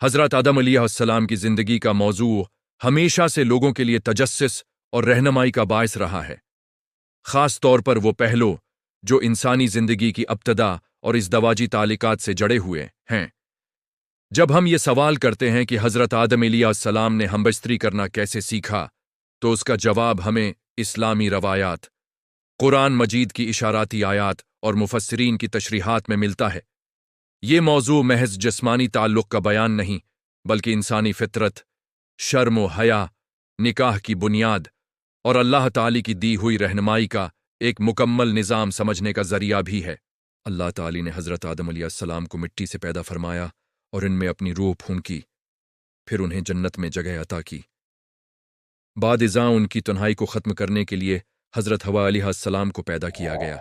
حضرت آدم علیہ السلام کی زندگی کا موضوع ہمیشہ سے لوگوں کے لیے تجسس اور رہنمائی کا باعث رہا ہے، خاص طور پر وہ پہلو جو انسانی زندگی کی ابتدا اور ازدواجی تعلقات سے جڑے ہوئے ہیں۔ جب ہم یہ سوال کرتے ہیں کہ حضرت آدم علیہ السلام نے ہمبستری کرنا کیسے سیکھا، تو اس کا جواب ہمیں اسلامی روایات، قرآن مجید کی اشاراتی آیات اور مفسرین کی تشریحات میں ملتا ہے۔ یہ موضوع محض جسمانی تعلق کا بیان نہیں، بلکہ انسانی فطرت، شرم و حیا، نکاح کی بنیاد اور اللہ تعالی کی دی ہوئی رہنمائی کا ایک مکمل نظام سمجھنے کا ذریعہ بھی ہے۔ اللہ تعالی نے حضرت آدم علیہ السلام کو مٹی سے پیدا فرمایا اور ان میں اپنی روح پھونکی، پھر انہیں جنت میں جگہ عطا کی۔ بعد ازاں ان کی تنہائی کو ختم کرنے کے لیے حضرت حوا علیہ السلام کو پیدا کیا گیا۔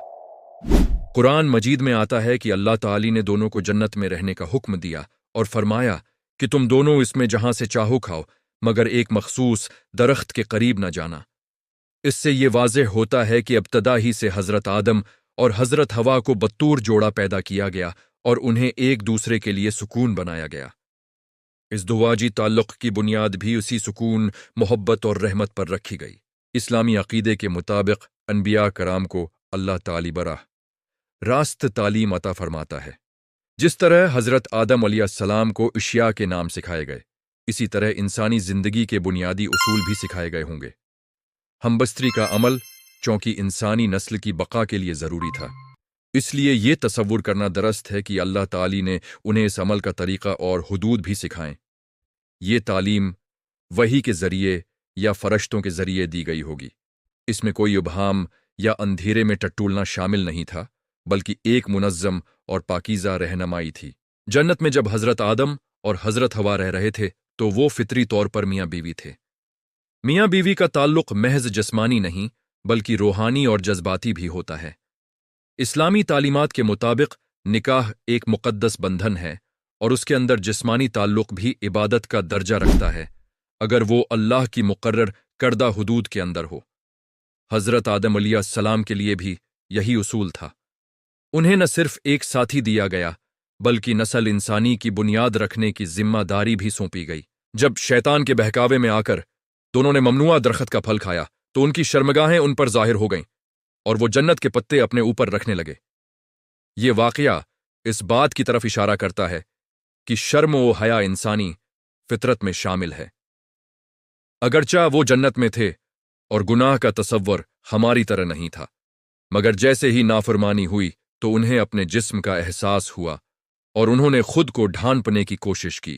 قرآن مجید میں آتا ہے کہ اللہ تعالی نے دونوں کو جنت میں رہنے کا حکم دیا اور فرمایا کہ تم دونوں اس میں جہاں سے چاہو کھاؤ، مگر ایک مخصوص درخت کے قریب نہ جانا۔ اس سے یہ واضح ہوتا ہے کہ ابتدا ہی سے حضرت آدم اور حضرت حوا کو بطور جوڑا پیدا کیا گیا اور انہیں ایک دوسرے کے لیے سکون بنایا گیا۔ اس ازدواجی تعلق کی بنیاد بھی اسی سکون، محبت اور رحمت پر رکھی گئی۔ اسلامی عقیدے کے مطابق انبیاء کرام کو اللہ تعالی براہ راست تعلیم عطا فرماتا ہے۔ جس طرح حضرت آدم علیہ السلام کو اشیاء کے نام سکھائے گئے، اسی طرح انسانی زندگی کے بنیادی اصول بھی سکھائے گئے ہوں گے۔ ہمبستری کا عمل چونکہ انسانی نسل کی بقا کے لیے ضروری تھا، اس لیے یہ تصور کرنا درست ہے کہ اللہ تعالی نے انہیں اس عمل کا طریقہ اور حدود بھی سکھائیں۔ یہ تعلیم وحی کے ذریعے یا فرشتوں کے ذریعے دی گئی ہوگی۔ اس میں کوئی ابہام یا اندھیرے میں ٹٹولنا شامل نہیں تھا، بلکہ ایک منظم اور پاکیزہ رہنمائی تھی۔ جنت میں جب حضرت آدم اور حضرت حوا رہ رہے تھے تو وہ فطری طور پر میاں بیوی تھے۔ میاں بیوی کا تعلق محض جسمانی نہیں بلکہ روحانی اور جذباتی بھی ہوتا ہے۔ اسلامی تعلیمات کے مطابق نکاح ایک مقدس بندھن ہے اور اس کے اندر جسمانی تعلق بھی عبادت کا درجہ رکھتا ہے، اگر وہ اللہ کی مقرر کردہ حدود کے اندر ہو۔ حضرت آدم علیہ السلام کے لیے بھی یہی اصول تھا۔ انہیں نہ صرف ایک ساتھی دیا گیا بلکہ نسل انسانی کی بنیاد رکھنے کی ذمہ داری بھی سونپی گئی۔ جب شیطان کے بہکاوے میں آ کر دونوں نے ممنوعہ درخت کا پھل کھایا تو ان کی شرمگاہیں ان پر ظاہر ہو گئیں اور وہ جنت کے پتے اپنے اوپر رکھنے لگے۔ یہ واقعہ اس بات کی طرف اشارہ کرتا ہے کہ شرم و حیا انسانی فطرت میں شامل ہے۔ اگرچہ وہ جنت میں تھے اور گناہ کا تصور ہماری طرح نہیں تھا، مگر جیسے ہی نافرمانی ہوئی تو انہیں اپنے جسم کا احساس ہوا اور انہوں نے خود کو ڈھانپنے کی کوشش کی۔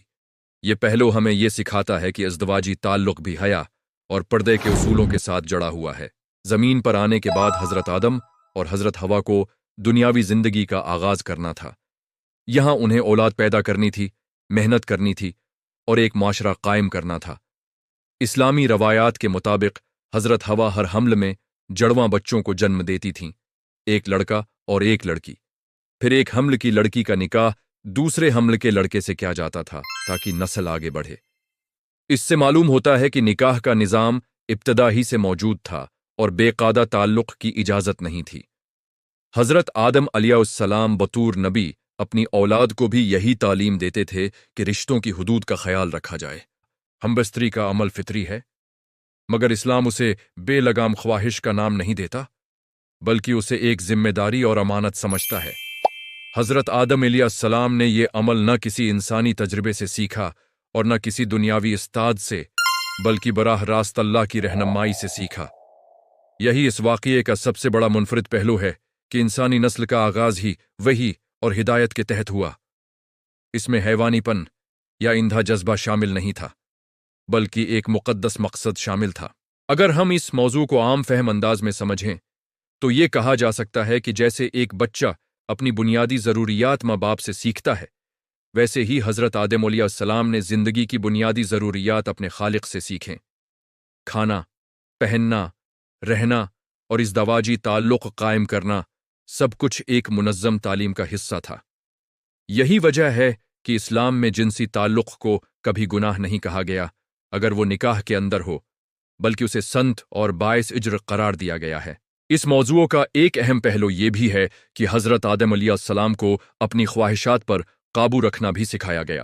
یہ پہلو ہمیں یہ سکھاتا ہے کہ ازدواجی تعلق بھی حیا اور پردے کے اصولوں کے ساتھ جڑا ہوا ہے۔ زمین پر آنے کے بعد حضرت آدم اور حضرت حوا کو دنیاوی زندگی کا آغاز کرنا تھا۔ یہاں انہیں اولاد پیدا کرنی تھی، محنت کرنی تھی اور ایک معاشرہ قائم کرنا تھا۔ اسلامی روایات کے مطابق حضرت حوا ہر حمل میں جڑواں بچوں کو جنم دیتی تھیں، ایک لڑکا اور ایک لڑکی۔ پھر ایک حمل کی لڑکی کا نکاح دوسرے حمل کے لڑکے سے کیا جاتا تھا تاکہ نسل آگے بڑھے۔ اس سے معلوم ہوتا ہے کہ نکاح کا نظام ابتدا ہی سے موجود تھا اور بے قاعدہ تعلق کی اجازت نہیں تھی۔ حضرت آدم علیہ السلام بطور نبی اپنی اولاد کو بھی یہی تعلیم دیتے تھے کہ رشتوں کی حدود کا خیال رکھا جائے۔ ہمبستری کا عمل فطری ہے، مگر اسلام اسے بے لگام خواہش کا نام نہیں دیتا، بلکہ اسے ایک ذمہ داری اور امانت سمجھتا ہے۔ حضرت آدم علیہ السلام نے یہ عمل نہ کسی انسانی تجربے سے سیکھا اور نہ کسی دنیاوی استاد سے، بلکہ براہ راست اللہ کی رہنمائی سے سیکھا۔ یہی اس واقعے کا سب سے بڑا منفرد پہلو ہے کہ انسانی نسل کا آغاز ہی وحی اور ہدایت کے تحت ہوا۔ اس میں حیوانی پن یا اندھا جذبہ شامل نہیں تھا، بلکہ ایک مقدس مقصد شامل تھا۔ اگر ہم اس موضوع کو عام فہم انداز میں سمجھیں تو یہ کہا جا سکتا ہے کہ جیسے ایک بچہ اپنی بنیادی ضروریات ماں باپ سے سیکھتا ہے، ویسے ہی حضرت آدم علیہ السلام نے زندگی کی بنیادی ضروریات اپنے خالق سے سیکھیں۔ کھانا، پہننا، رہنا اور ازدواجی تعلق قائم کرنا سب کچھ ایک منظم تعلیم کا حصہ تھا۔ یہی وجہ ہے کہ اسلام میں جنسی تعلق کو کبھی گناہ نہیں کہا گیا اگر وہ نکاح کے اندر ہو، بلکہ اسے سنت اور باعث اجر قرار دیا گیا ہے۔ اس موضوع کا ایک اہم پہلو یہ بھی ہے کہ حضرت آدم علیہ السلام کو اپنی خواہشات پر قابو رکھنا بھی سکھایا گیا۔